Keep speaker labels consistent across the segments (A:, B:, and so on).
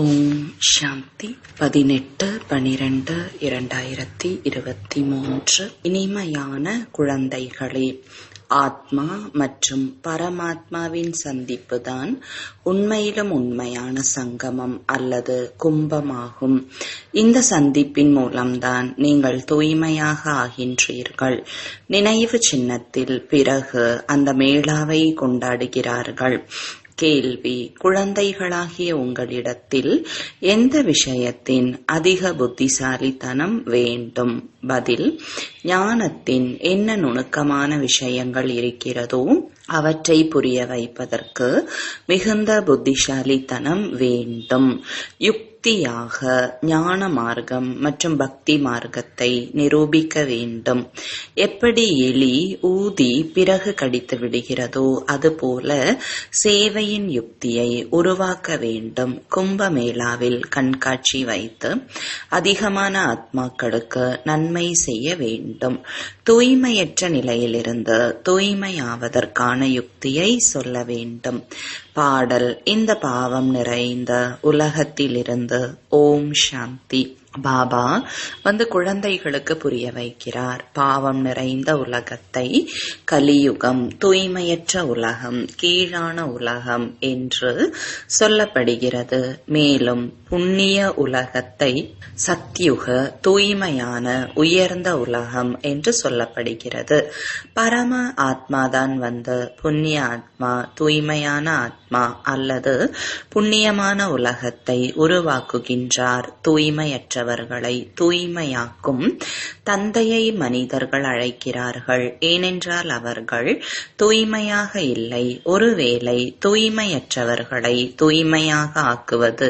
A: ஓம் சாந்தி 18/12/2023. இனிமையான குழந்தைகளே, ஆத்மா மற்றும் பரமாத்மாவின் சந்திப்பு தான் உண்மையிலும் உண்மையான சங்கமம் அல்லது கும்பமாகும். இந்த சந்திப்பின் மூலம்தான் நீங்கள் தூய்மையாக ஆகின்றீர்கள். நினைவு சின்னத்தில் பிறகு அந்த மேளாவை கொண்டாடுகிறார்கள். கேள்வி: குழந்தைகளாகிய உங்களிடத்தில் எந்த விஷயத்தின் அதிக புத்திசாலித்தனம் வேண்டும்? பதில்: ஞானத்தின் என்ன நுணுக்கமான விஷயங்கள் இருக்கிறதோ அவற்றை புரிய வைப்பதற்கு மிகுந்த புத்திசாலித்தனம் வேண்டும். யுக்தியாக ஞான மார்க்கம் மற்றும் பக்தி மார்க்கத்தை நிரூபிக்க வேண்டும். எப்படி எலி ஊதி பிறகு கடித்து விடுகிறதோ அதுபோல சேவையின் யுக்தியை உருவாக்க வேண்டும். கும்பமேளாவில் கண்காட்சி வைத்து அதிகமான ஆத்மாக்களுக்கு நன்மை செய்ய வேண்டும். தூய்மையற்ற நிலையிலிருந்து தூய்மையாவதற்கான யுக்தியை சொல்ல வேண்டும். பாடல்: இந்த பாவம் நிறைந்த உலகத்திலிருந்து ஓம் சாந்தி. பாபா குழந்தைகளுக்கு புரிய வைக்கிறார். பாவம் நிறைந்த உலகத்தை கலியுகம், தூய்மையற்ற உலகம், கீழான உலகம் என்று சொல்லப்படுகிறது. மேலும் புண்ணிய உலகத்தை சத்யுக, தூய்மையான உயர்ந்த உலகம் என்று சொல்லப்படுகிறது. பரம ஆத்மாதான் புண்ணிய ஆத்மா, தூய்மையான ஆத்மா அல்லது புண்ணியமான உலகத்தை உருவாக்குகின்றார். தூய்மையற்றவர்களை தூய்மையாக்கும் தந்தையை மனிதர்கள் அழைக்கிறார்கள். ஏனென்றால் அவர்கள் தூய்மையாக இல்லை. ஒருவேளை தூய்மையற்றவர்களை தூய்மையாக ஆக்குவது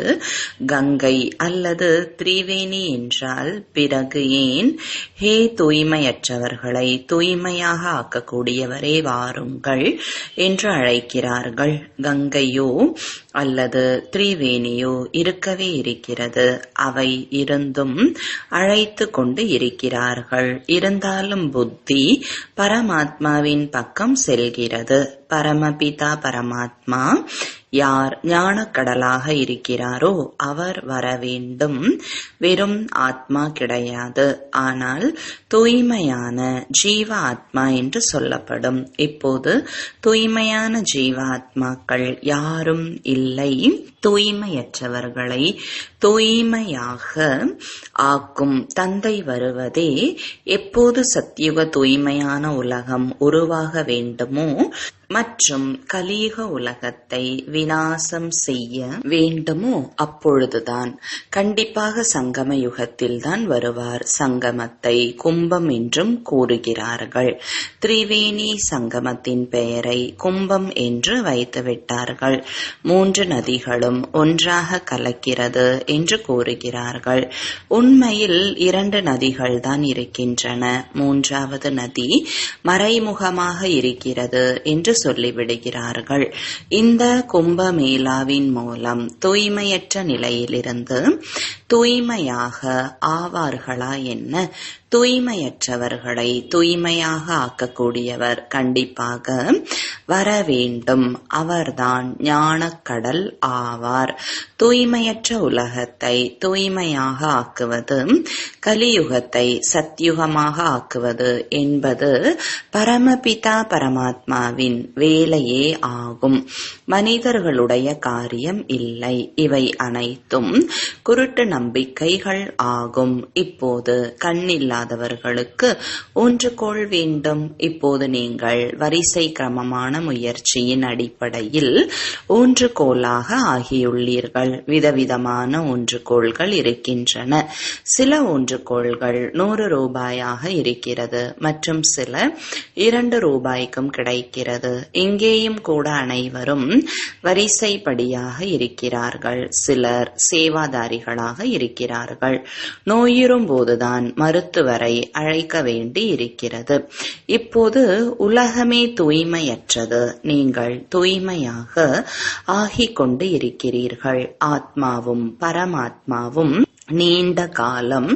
A: கங்கை அல்லது திரிவேணி என்றால் பிறகு ஏன் ஹே தூய்மையற்றவர்களை தூய்மையாக ஆக்கக்கூடியவரே வாருங்கள் என்று அழைக்கிறார்கள்? கங்கையோ அல்லது திரிவேணியோ இருக்கவே இருக்கிறது. அவை இருந்தும் அழைத்து கொண்டு இருக்கிறார்கள். இருந்தாலும் புத்தி பரமாத்மாவின் பக்கம் செல்கிறது. பரமபிதா பரமாத்மா யார் ஞானக்கடலாக இருக்கிறாரோ அவர் வர வேண்டும். வெறும் ஆத்மா கிடையாது, ஆனால் தூய்மையான ஜீவ ஆத்மா என்று சொல்லப்படும். இப்போது தூய்மையான ஜீவ ஆத்மாக்கள் யாரும் இல்லை. தூய்மையற்றவர்களை தூய்மையாக ஆக்கும் தந்தை வருவதே எப்போது சத்யுக தூய்மையான உலகம் உருவாக வேண்டுமோ மற்றும் கலியுக உலகத்தை விநாசம் செய்ய வேண்டுமோ அப்பொழுதுதான். கண்டிப்பாக சங்கம யுகத்தில் தான் வருவார். சங்கமத்தை கும்பம் என்றும் கூறுகிறார்கள். திரிவேணி சங்கமத்தின் பெயரை கும்பம் என்று வைத்துவிட்டார்கள். 3 நதிகளும் ஒன்றாக கலக்கிறது என்று கூறுகிறார்கள். உண்மையில் 2 நதிகள் தான் இருக்கின்றன. 3வது நதி மறைமுகமாக இருக்கிறது என்று சொல்லிவிடுகிறார்கள். இந்த கும்பமேளாவின் மூலம் தூய்மையற்ற நிலையிலிருந்து தூய்மையாக ஆவார்களா என்ன? தூய்மையற்றவர்களை தூய்மையாக ஆக்கக்கூடியவர் கண்டிப்பாக வர வேண்டும். அவர்தான் ஞானக்கடல் ஆவார். தூய்மையற்ற உலகத்தை தூய்மையாக ஆக்குவது, கலியுகத்தை சத்யுகமாக ஆக்குவது என்பது பரமபிதா பரமாத்மாவின் வேலையே ஆகும். மனிதர்களுடைய காரியம் இல்லை. இவை அனைத்தும் குருட்டு நம்பிக்கைகள் ஆகும். இப்போது கண்ணில்லாதவர்களுக்கு ஊன்றுகோல் வேண்டும். இப்போது நீங்கள் வரிசை கிரமமான முயற்சியின் அடிப்படையில் ஊன்றுகோலாக ஆகியுள்ளீர்கள். விதவிதமான ஊன்றுகோல்கள் இருக்கின்றன. சில ஊன்றுகோல்கள் 100 ரூபாயாக இருக்கிறது மற்றும் சில 2 ரூபாய்க்கும் கிடைக்கிறது. இங்கேயும் கூட அனைவரும் வரிசைப்படியாக இருக்கிறார்கள். சிலர் சேவாதாரிகளாக இருக்கிறார்கள். நோயுறும் போதுதான் மருத்துவரை அழைக்க வேண்டி இருக்கிறது. இப்போது உலகமே தூய்மையற்றது. நீங்கள் தூய்மையாக ஆகிக் கொண்டு இருக்கிறீர்கள். ஆத்மாவும் பரமாத்மாவும் நீண்ட காலம்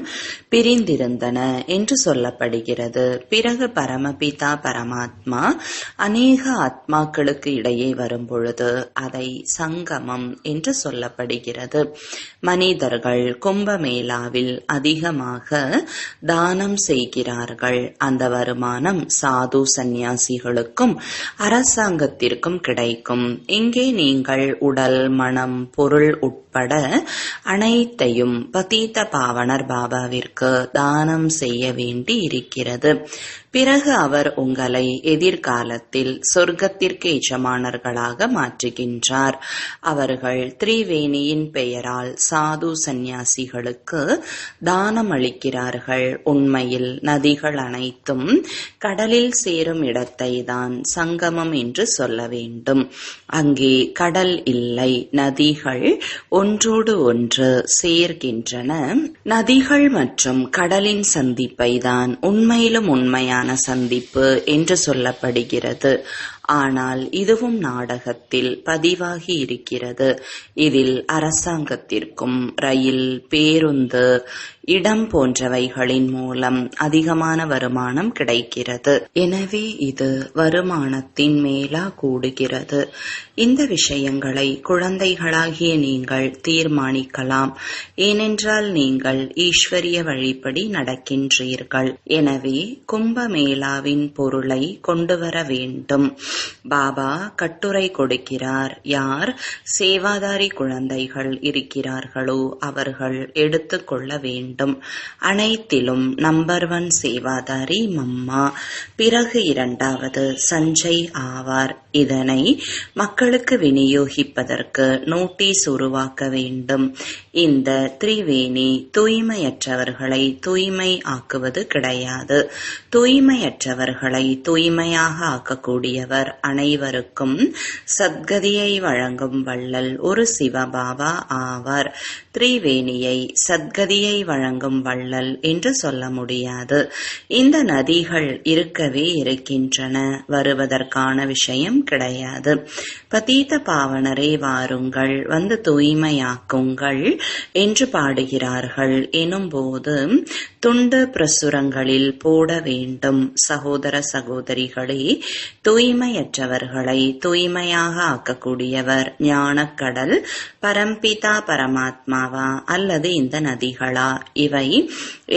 A: பிரிந்திருந்தன என்று சொல்லப்படுகிறது. பிறகு பரமபிதா பரமாத்மா அநேக ஆத்மாக்களுக்கு இடையே வரும்பொழுது அதை சங்கமம் என்று சொல்லப்படுகிறது. மனிதர்கள் கும்பமேளாவில் அதிகமாக தானம் செய்கிறார்கள். அந்த வருமானம் சாது சந்நியாசிகளுக்கும் அரசாங்கத்திற்கும் கிடைக்கும். இங்கே நீங்கள் உடல், மனம், பொருள் உட்பட அனைத்தையும் பதீத பாவனர் பாபாவிற்கு தானம் செய்ய வேண்டி இருக்கிறது. பிறகு அவர் உங்களை எதிர்காலத்தில் சொர்க்கத்திற்கு எஜமானர்களாக மாற்றுகின்றார். அவர்கள் திரிவேணியின் பெயரால் சாது சந்நியாசிகளுக்கு தானம் அளிக்கிறார்கள். உண்மையில் நதிகள் அனைத்தும் கடலில் சேரும் இடத்தை தான் சங்கமம் என்று சொல்ல வேண்டும். அங்கே கடல் இல்லை, நதிகள் ஒன்றோடு ஒன்று சேர்கின்றன. நதிகள் மற்றும் கடலின் சந்திப்பை தான் உண்மையிலும் உண்மையான சந்திப்பு என்று சொல்லப்படுகிறது. ஆனால் இதுவும் நாடகத்தில் பதிவாகி இருக்கிறது. இதில் அரசாங்கத்திற்கும் ரயில், பேருந்து, இடம் போன்றவைகளின் மூலம் அதிகமான வருமானம் கிடைக்கிறது. எனவே இது வருமானத்தின் மேலா கூடுகிறது. இந்த விஷயங்களை குழந்தைகளாகிய நீங்கள் தீர்மானிக்கலாம். ஏனென்றால் நீங்கள் ஈஸ்வரிய வழிப்படி நடக்கின்றீர்கள். எனவே கும்பமேளாவின் பொருளை கொண்டு வர வேண்டும். பாபா கட்டுரை கொடுக்கிறார். யார் சேவாதாரி குழந்தைகள் இருக்கிறார்களோ அவர்கள் எடுத்துக்கொள்ள வேண்டும். அனைத்திலும் நம்பர் 1 சேவாதாரி மம்மா. பிறகு இரண்டாவது சஞ்சய் ஆவார். இதனை மக்களுக்கு விநியோகிப்பதற்கு நோட்டீஸ் உருவாக்க வேண்டும். இந்த திரிவேணி தூய்மையற்றவர்களை தூய்மை ஆக்குவது கிடையாது. தூய்மையற்றவர்களை தூய்மையாக ஆக்கக்கூடியவர் அனைவருக்கும் சத்கதியை வழங்கும் வள்ளல் ஒரு சிவபாபா ஆவார். திரிவேணியை சத்கதியை வழங்கும் வள்ளல் என்று சொல்ல முடியாது. இந்த நதிகள் இருக்கவே இருக்கின்றன, வருவதற்கான விஷயம் கிடையாது. பதீத பாவனரே வாருங்கள், வந்து தூய்மையாக்குங்கள் என்று பாடுகிறார்கள். எனும்போது துண்டு பிரசுரங்களில் போட வேண்டும். சகோதர சகோதரிகளே, தூய்மையற்றவர்களை தூய்மையாக ஆக்கக்கூடியவர் ஞானக்கடல் பரம்பிதா பரமாத்மாவா அல்லது இந்த நதிகளா? இவை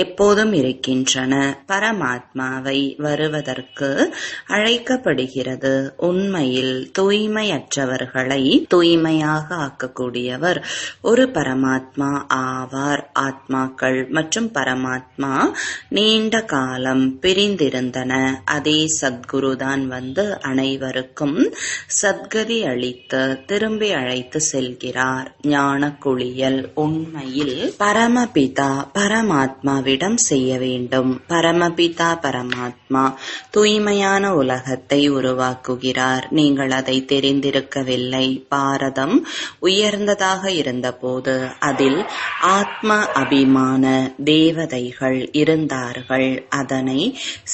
A: எப்போதும் இருக்கின்றன. பரமாத்மாவை வருவதற்கு அழைக்கப்படுகிறது. உண்மையில் தூய்மையற்றவர்களை தூய்மையாக ஆக்கக்கூடியவர் ஒரு பரமாத்மா ஆவார். ஆத்மாக்கள் மற்றும் பரமாத்மா நீண்ட காலம் பிரிந்திருந்தன. அதே சத்குருதான் வந்து அனைவருக்கும் சத்கதி அளித்து திரும்பி அழைத்து செல்கிறார். ஞான குளியல் உண்மையில் பரமபிதா பரமாத்மாவிடம் செய்ய வேண்டும். பரமபிதா பரமாத்மா தூய்மையான உலகத்தை உருவாக்குகிறார். நீங்கள் அதை தெரிந்திருக்கவில்லை. பாரதம் உயர்ந்ததாக இருந்தபோது அதில் ஆத்ம அபிமான தேவதைகள் இருந்தார்கள். அதனை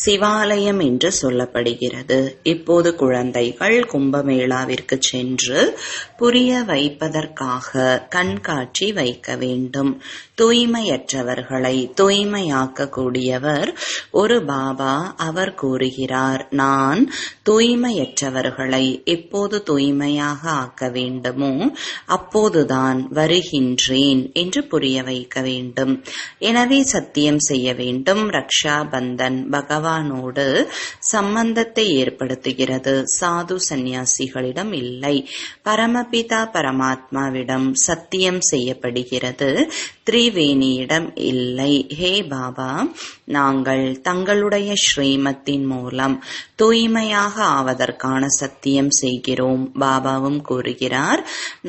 A: சிவாலயம் என்று சொல்லப்படுகிறது. இப்போது குழந்தைகள் கும்பமேளாவிற்கு சென்று புரிய வைப்பதற்காக கண்காட்சி வைக்க வேண்டும். தூய்மையற்றவர்களை தூய்மையாக்கக்கூடியவர் ஒரு பாபா. அவர் கூறுகிறார், நான் தூய்மையற்றவர்களை எப்போது தூய்மையாக ஆக்க வேண்டுமோ அப்போதுதான் வருகின்றேன் என்று புரிய வைக்க வேண்டும். எனவே சத்தியம் செய்ய வேண்டும். ரக்ஷா பந்தன் பகவானோடு சம்பந்தத்தை ஏற்படுத்துகிறது. சாது சந்நியாசிகளிடம் இல்லை, பரமபிதா பரமாத்மாவிடம் சத்தியம் செய்யப்படுகிறது. திரிவேணியிடம் இல்லை. ஹே பாபா, நாங்கள் தங்களுடைய ஸ்ரீமத்தின் மூலம் தூய்மையாக ஆவதற்கான சத்தியம் செய்கிறோம். பாபாவும் கூறுகிறார்,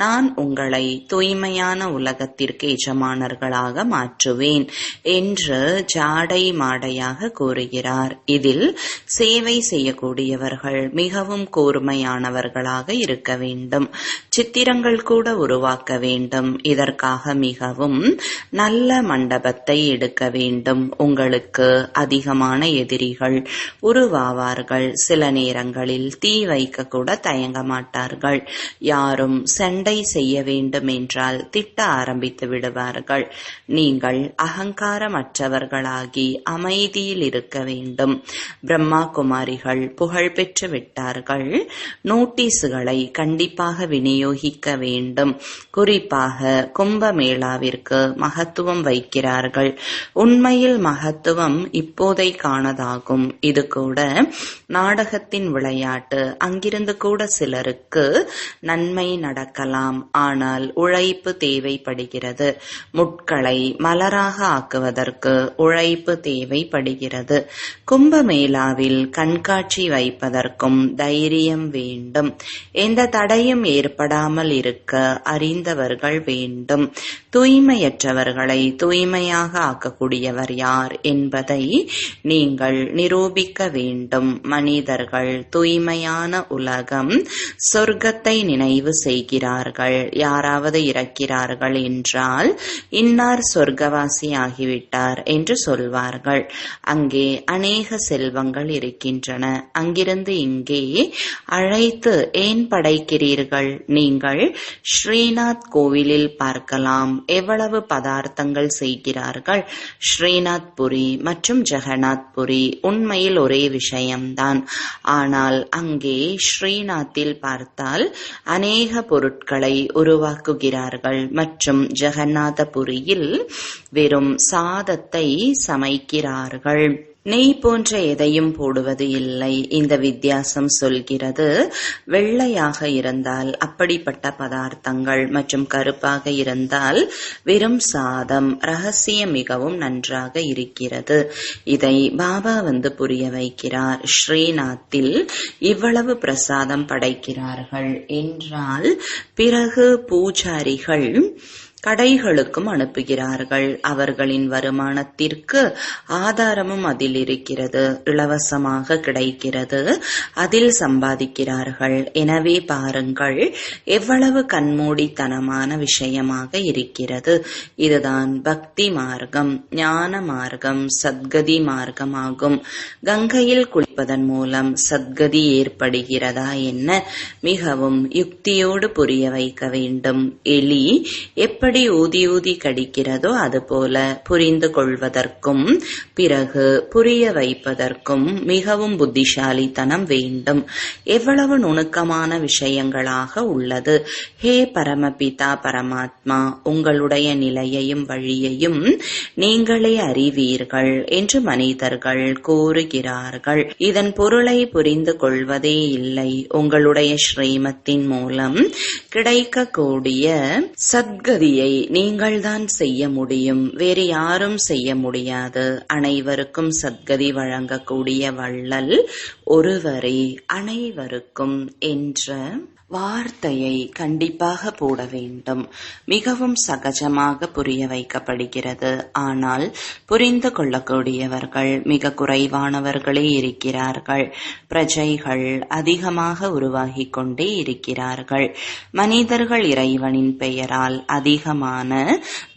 A: நான் உங்களை தூய்மையான உலகத்திற்கு எஜமானர்களாக மாற்றுவேன் என்று ஜாடை மாடையாக கூறுகிறார். இதில் சேவை செய்யக்கூடியவர்கள் மிகவும் கூர்மையானவர்களாக இருக்க வேண்டும். சித்திரங்கள் கூட உருவாக்க வேண்டும். இதற்காக மிகவும் நல்ல மண்டபத்தை எடுக்க வேண்டும். உங்களுக்கு அதிகமான எதிரிகள் உருவாவார்கள். சில நேரங்களில் தீ வைக்க கூட தயங்க மாட்டார்கள். யாரும் சண்டை செய்ய வேண்டும் என்றால் திட்ட ஆரம்பித்து விடுவார்கள். நீங்கள் அகங்காரமற்றவர்களாகி அமைதியில் இருக்க வேண்டும். பிரம்மா குமாரிகள் புகழ் பெற்று விட்டார்கள். நோட்டீஸுகளை கண்டிப்பாக விநியோகிக்க வேண்டும். குறிப்பாக கும்பமேளாவிற்கு மகத்துவம் வைக்கிறார்கள். உண்மையில் மகத்துவம் இப்போதைக்கானதாகும். இது கூட நாடகத்தின் விளையாட்டு. அங்கிருந்து கூட சிலருக்கு நன்மை நடக்கலாம். ஆனால் உழைப்பு தேவைப்படுகிறது. முட்களை மலராக ஆக்குவதற்கு உழைப்பு தேவைப்படுகிறது. கும்பமேளாவில் கண்காட்சி வைப்பதற்கும் தைரியம் வேண்டும். எந்த தடையும் ஏற்படாமல் இருக்க அறிந்தவர்கள் வேண்டும். தூய்மையற்றவர்களை தூய்மையாக ஆக்கக்கூடியவர் யார் என்பதை நீங்கள் நிரூபிக்க வேண்டும். மனிதர்கள் தூய்மையான உலகம் சொர்க்கத்தை நினைவு செய்கிறார்கள். யாராவது இறக்கிறார்கள் என்றால் இன்னார் சொர்க்கவாசி ஆகிவிட்டார் என்று சொல்வார்கள். அங்கே அநேக செல்வங்கள் இருக்கின்றன. அங்கிருந்து இங்கே அழைத்து ஏன் படைக்கிறீர்கள்? நீங்கள் ஸ்ரீநாத் கோவிலில் பார்க்கலாம் எவ்வளவு பதார்த்தங்கள் செய்கிறார்கள். ஸ்ரீநாத் புரி மற்றும் ஜெகநாத் புரி உண்மையில் ஒரே விஷயம்தான். ஆனால் அங்கே ஸ்ரீநாத்தில் பார்த்தால் அநேக பொருட்களை உருவாக்குகிறார்கள் மற்றும் ஜெகநாதபுரியில் வெறும் சாதத்தை சமைக்கிறார்கள். நெய் போன்ற எதையும் போடுவது இல்லை. இந்த வித்தியாசம் சொல்கிறது. வெள்ளையாக இருந்தால் அப்படிப்பட்ட பதார்த்தங்கள் மற்றும் கருப்பாக இருந்தால் வெறும் சாதம். ரகசியம் மிகவும் நன்றாக இருக்கிறது. இதை பாபா புரிய வைக்கிறார். ஸ்ரீநாத்தில் இவ்வளவு பிரசாதம் படைக்கிறார்கள் என்றால் பிறகு பூஜாரிகள் கடைகளுக்கும் அனுப்புகிறார்கள். அவர்களின் வருமானத்திற்கு ஆதாரமும் அதில் இருக்கிறது. இலவசமாக கிடைக்கிறது. அதில் சம்பாதிக்கிறார்கள். எனவே பாருங்கள் எவ்வளவு கண்மூடித்தனமான விஷயமாக இருக்கிறது. இதுதான் பக்தி மார்க்கம், ஞான மார்க்கம், சத்கதி மார்க்கமாகும். கங்கையில் குளிப்பதன் மூலம் சத்கதி ஏற்படுகிறதா என்ன? மிகவும் யுக்தியோடு புரிய வைக்க வேண்டும். எலி எப்படி ஊதி ஊதி கடிக்கிறதோ அதுபோல புரிந்து கொள்வதற்கும் பிறகு புரிய வைப்பதற்கும் மிகவும் புத்திசாலித்தனம் வேண்டும். எவ்வளவு நுணுக்கமான விஷயங்களாக உள்ளது. ஹே பரமபிதா பரமாத்மா, உங்களுடைய நிலையையும் வழியையும் நீங்களே அறிவீர்கள் என்று மனிதர்கள் கூறுகிறார்கள். இதன் பொருளை புரிந்து கொள்வதே இல்லை. உங்களுடைய ஸ்ரீமத்தின் மூலம் கிடைக்கக்கூடிய சத்கதியை நீங்கள்தான் செய்ய முடியும். வேறு யாரும் செய்ய முடியாது. அனைவருக்கும் சத்கதி வழங்கக்கூடிய வள்ளல் ஒருவரே. அனைவருக்கும் என்ற வார்த்தையை கண்டிப்பாக போட வேண்டும். மிகவும் சகஜமாக புரிய வைக்கப்படுகிறது. ஆனால் புரிந்து கொள்ளக்கூடியவர்கள் மிக குறைவானவர்களே இருக்கிறார்கள். பிரஜைகள் அதிகமாக உருவாகி கொண்டே இருக்கிறார்கள். மனிதர்கள் இறைவனின் பெயரால் அதிகமான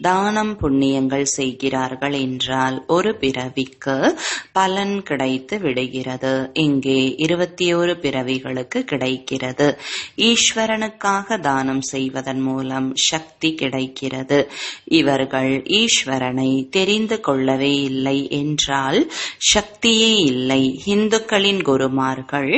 A: தானம் புண்ணியங்கள் செய்கிறார்கள் என்றால் ஒரு பிறவிக்கு பலன் கிடைத்து விடுகிறது. இங்கே 21 பிறவிகளுக்கு கிடைக்கிறது. ஈஸ்வரனுக்காக தானம் செய்வதன் மூலம் சக்தி கிடைக்கிறது. இவர்கள் ஈஸ்வரனை தெரிந்து கொள்ளவே இல்லை என்றால் சக்தியே இல்லை. இந்துக்களின் குருமார்கள்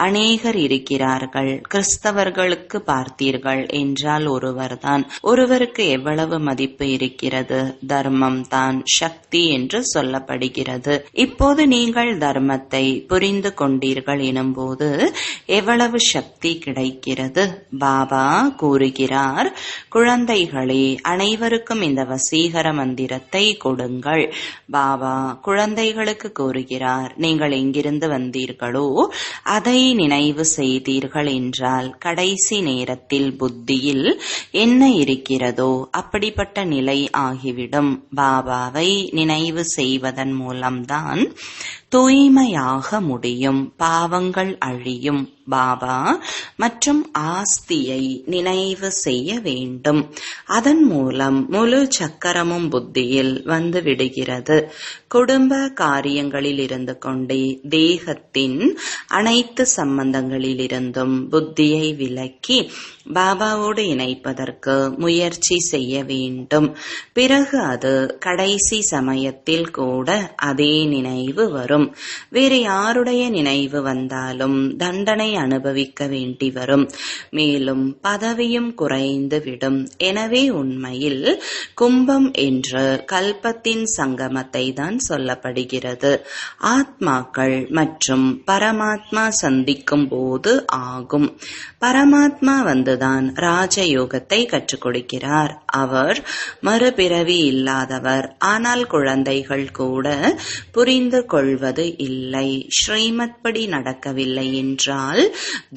A: அநேகர் இருக்கிறார்கள். கிறிஸ்தவர்களுக்கு பார்த்தீர்கள் என்றால் ஒருவர்தான். ஒருவருக்கு எவ்வளவு மதிப்பு இருக்கிறது? தர்மம் தான் சக்தி என்று சொல்லப்படுகிறது. இப்போது நீங்கள் தர்மத்தை புரிந்து கொண்டீர்கள் எனும்போது எவ்வளவு சக்தி கிடைக்கிறது? பாபா கூறுகிறார், குழந்தைகளே, அனைவருக்கும் இந்த வசீகர மந்திரத்தை கொடுங்கள். பாபா குழந்தைகளுக்கு கூறுகிறார், நீங்கள் எங்கிருந்து வந்தீர்களோ அதை நினைவு செய்தீர்கள் என்றால் கடைசி நேரத்தில் புத்தியில் என்ன இருக்கிறதோ அப்படிப்பட்ட நிலை ஆகிவிடும். பாபாவை நினைவு செய்வதன் மூலம்தான் தூய்மையாக முடியும். பாவங்கள் அழியும். பாபா மற்றும் ஆஸ்தியை நினைவு செய்ய வேண்டும். அதன் மூலம் முழு சக்கரமும் புத்தியில் வந்து விடுகிறது. குடும்ப காரியங்களில் இருந்து கொண்டே தேகத்தின் அனைத்து சம்பந்தங்களிலிருந்தும் புத்தியை விலக்கி பாபாவோடு இணைப்பதற்கு முயற்சி செய்ய வேண்டும். பிறகு அது கடைசி சமயத்தில் கூட அதே நினைவு வரும். வேறு யாருடைய நினைவு வந்தாலும் தண்டனை அனுபவிக்க வேண்டி வரும். மேலும் பதவியும் குறைந்து விடும். எனவே உண்மையில் கும்பம் என்று கல்பத்தின் சங்கமத்தை தான் சொல்லப்படுகிறது. ஆத்மாக்கள் மற்றும் பரமாத்மா சந்திக்கும் போது ஆகும். பரமாத்மா வந்துதான் ராஜயோகத்தை கற்றுக் கொடுக்கிறார். அவர் மறுபிறவி இல்லாதவர். ஆனால் குழந்தைகள் கூட புரிந்து கொள்வது இல்லை. ஸ்ரீமத் படி நடக்கவில்லை என்றால்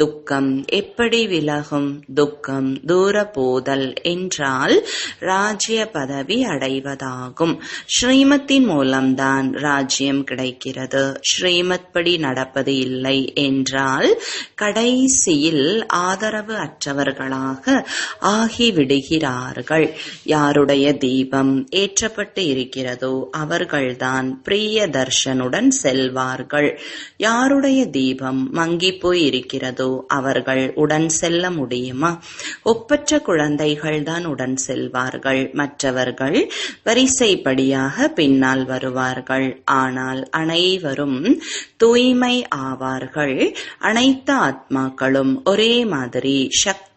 A: துக்கம் எப்படி விலகும்? துக்கம் தூர போதல் என்றால் ராஜ்ய பதவி அடைவதாகும். ஸ்ரீமத்தின் மூலம்தான் ராஜ்யம் கிடைக்கிறது. ஸ்ரீமத் படி நடப்பது இல்லை என்றால் கடைசியில் ஆதரவு அற்றவர்களாக ஆகிவிடுகிறார்கள். யாருடைய தீபம் ஏற்றப்பட்டு இருக்கிறதோ அவர்கள்தான் பிரிய தர்ஷனுடன் செல்வார்கள். யாருடைய தீபம் மங்கி போய் இருக்கிறதோ அவர்கள் உடன் செல்ல முடியுமா? ஒப்பற்ற குழந்தைகள் தான் உடன் செல்வார்கள். மற்றவர்கள் வரிசைப்படியாக பின்னால் வருவார்கள். ஆனால் அனைவரும் தூய்மை ஆவார்கள். அனைத்து ஆத்மாக்களும் ஒரே மாதிரி சக்தி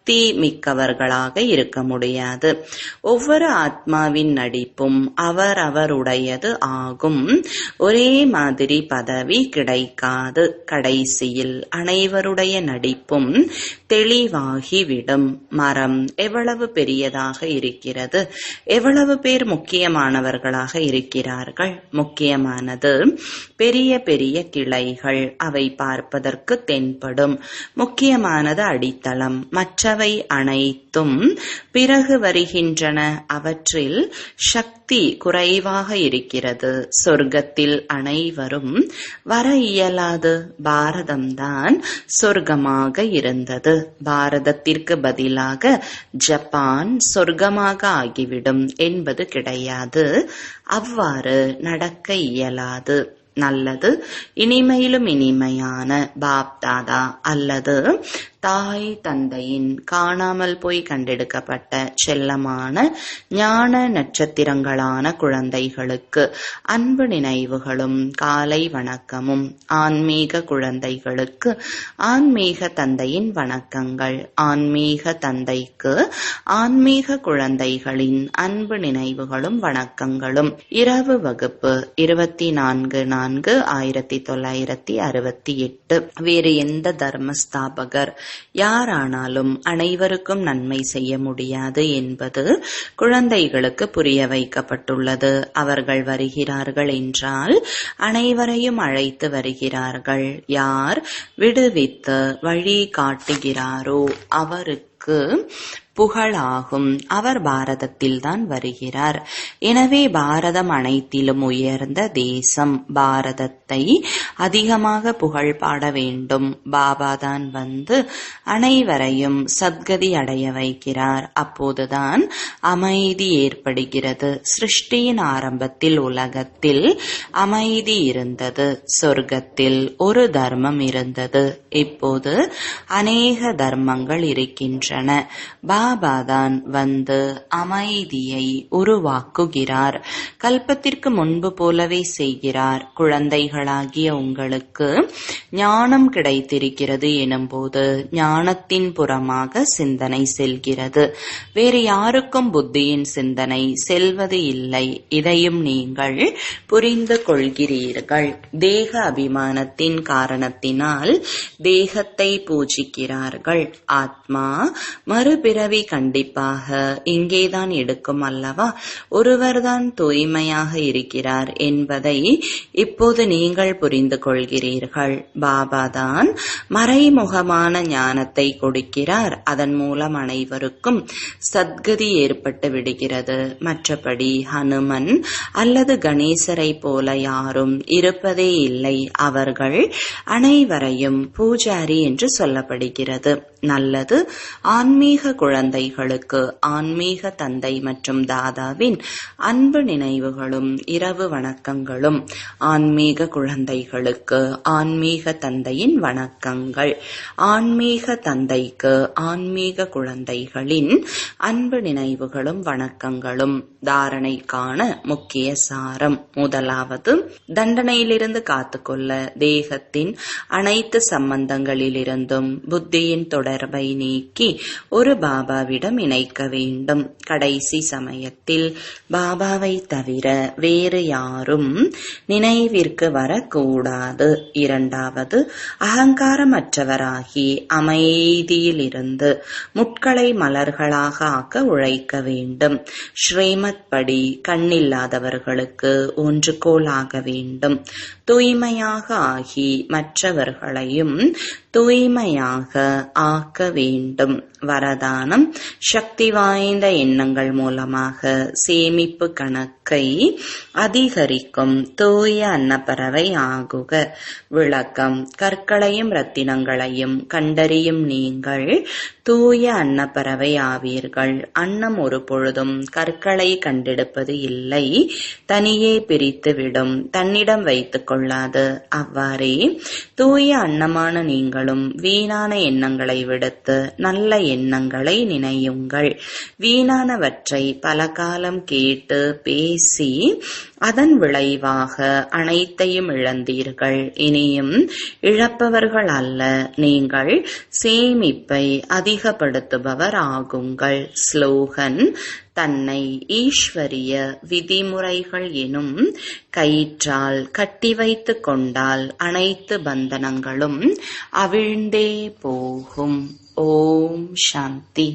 A: மிக்கவர்களாக இருக்க முடியாது. ஒவ்வொரு ஆத்மாவின் நடிப்பும் அவரவருடையது ஆகும். ஒரே மாதிரி பதவி கிடைக்காது. கடைசியில் அனைவருடைய நடிப்பும் தெளிவாகிவிடும். மரம் எவ்வளவு பெரியதாக இருக்கிறது, எவ்வளவு பேர் முக்கியமானவர்களாக இருக்கிறார்கள். முக்கியமானது பெரிய பெரிய கிளைகள், அவை பார்ப்பதற்கு தென்படும். முக்கியமானது அடித்தளம், மற்றவை அனைத்தும் பிறகு வருகின்றன. அவற்றில் சக்தி குறைவாக இருக்கிறது. சொர்க்கத்தில் அனைவரும் வர இயலாது. பாரதம்தான் சொர்க்கமாக இருந்தது. பாரதத்திற்கு பதிலாக ஜப்பான் சொர்க்கமாக ஆகிவிடும் என்பது கிடையாது. அவ்வாறு நடக்க இயலாது. நல்லது, இனிமையிலும் இனிமையான பாப் தாதா அல்லது தாய் தந்தையின் காணாமல் போய் கண்டெடுக்கப்பட்ட செல்லமான ஞான நட்சத்திரங்களான குழந்தைகளுக்கு அன்பு நினைவுகளும் காலை வணக்கமும். ஆன்மீக குழந்தைகளுக்கு ஆன்மீக தந்தையின் வணக்கங்கள். ஆன்மீக தந்தைக்கு ஆன்மீக குழந்தைகளின் அன்பு நினைவுகளும் வணக்கங்களும். இரவு வகுப்பு 24/4/1968. வேறு எந்த தர்மஸ்தாபகர் யாரானாலும் அனைவருக்கும் நன்மை செய்ய முடியாது என்பது குழந்தைகளுக்கு புரிய வைக்கப்பட்டுள்ளது. அவர்கள் வருகிறார்கள் என்றால் அனைவரையும் அழைத்து வருகிறார்கள். யார் விடுவித்து வழி காட்டுகிறாரோ அவருக்கு புகழாகும். அவர் பாரதத்தில் தான் வருகிறார். எனவே பாரதம் அனைத்திலும் உயர்ந்த தேசம். பாரதத்தை அதிகமாக புகழ் பாட வேண்டும். பாபாதான் வந்து அனைவரையும் சத்கதி அடைய வைக்கிறார். அப்போதுதான் அமைதி ஏற்படுகிறது. சிருஷ்டியின் ஆரம்பத்தில் உலகத்தில் அமைதி இருந்தது. சொர்க்கத்தில் ஒரு தர்மம் இருந்தது. இப்போது அநேக தர்மங்கள் இருக்கின்றன. பாபாதான் வந்து அமைதியை உருவாக்குகிறார். கல்பத்திற்கு முன்பு போலவே செய்கிறார். குழந்தைகளாகிய உங்களுக்கு ஞானம் கிடைத்திருக்கிறது எனும்போது ஞானத்தின் புறமாக சிந்தனை செல்கிறது. வேறு யாருக்கும் புத்தியின் சிந்தனை செல்வது இல்லை. இதையும் நீங்கள் புரிந்து கொள்கிறீர்கள். தேக அபிமானத்தின் காரணத்தினால் தேகத்தை பூஜிக்கிறார்கள். ஆத்மா மறுபிறவி பிறவி கண்டிப்பாக இங்கேதான் எடுக்கும் அல்லவா? ஒருவர்தான் தூய்மையாக இருக்கிறார் என்பதை இப்போது நீங்கள் புரிந்து கொள்கிறீர்கள். பாபாதான் மறைமுகமான ஞானத்தை கொடுக்கிறார். அதன் மூலம் அனைவருக்கும் சத்கதி ஏற்பட்டு விடுகிறது. மற்றபடி ஹனுமன் அல்லது கணேசரை போல யாரும் இருப்பதே இல்லை. அவர்கள் அனைவரையும் பூஜாரி என்று சொல்லப்படுகிறது. நல்லது. ஆன்மீக குழந்தைகளுக்கு ஆன்மீக தந்தை மற்றும் தாதாவின் அன்பு நினைவுகளும் இரவு வணக்கங்களும். ஆன்மீக குழந்தைகளுக்கு ஆன்மீக தந்தையின் வணக்கங்கள். ஆன்மீக தந்தைக்கு ஆன்மீக குழந்தைகளின் அன்பு நினைவுகளும் வணக்கங்களும். தாரணைக்கான முக்கிய சாரம். முதலாவது, தண்டனையிலிருந்து காத்துக்கொள்ள தேகத்தின் அனைத்து சம்பந்தங்களிலிருந்தும் புத்தியின் தொடர்பை நீக்கி ஒரு பாபாவிடம் இணைக்க வேண்டும். கடைசி சமயத்தில் பாபாவை தவிர வேறு யாரும் நினைவிற்கு வரக்கூடாது. இரண்டாவது, அகங்காரமற்றவராகி அமைதியிலிருந்து முட்களை மலர்களாக ஆக்க உழைக்க வேண்டும். ஸ்ரீமத் படி கண்ணில்லாதவர்களுக்கு ஒன்றுகோல் ஆக வேண்டும். தூய்மையாக ஆகி மற்றவர்களையும் தூய்மையாக ஆக்க வேண்டும். வரதானம். சக்தி வாய்ந்த எண்ணங்கள் மூலமாக சேமிப்பு கணக்கை அதிகரிக்கும் தூய அன்னப்பறவை ஆகுக. விளக்கம். கற்களையும் ரத்தினங்களையும் கண்டறியும் நீங்கள் தூய அன்னப்பறவை ஆவீர்கள். அன்னம் ஒரு பொழுதும் கற்களை கண்டெடுப்பது இல்லை, தனியே பிரித்துவிடும், தன்னிடம் வைத்துக் கொள்ளாது. அவ்வாறே தூய அன்னமான நீங்களும் வீணான எண்ணங்களை விடுத்து நல்ல எண்ணங்களை நினையுங்கள். வீணானவற்றை பல காலம் கேட்டு பேசி அதன் விளைவாக அனைத்தையும் இழந்தீர்கள். இனியும் இழப்பவர்கள் அல்ல, நீங்கள் சேமிப்பை அதிகப்படுத்துபவர் ஆகுங்கள். ஸ்லோகன். தன்னை ஈஸ்வரிய விதிமுறைகள் எனும் கயிற்றால் கட்டி வைத்து கொண்டால் அனைத்து பந்தனங்களும் அவிழ்ந்தே போகும். ஓம் சாந்தி.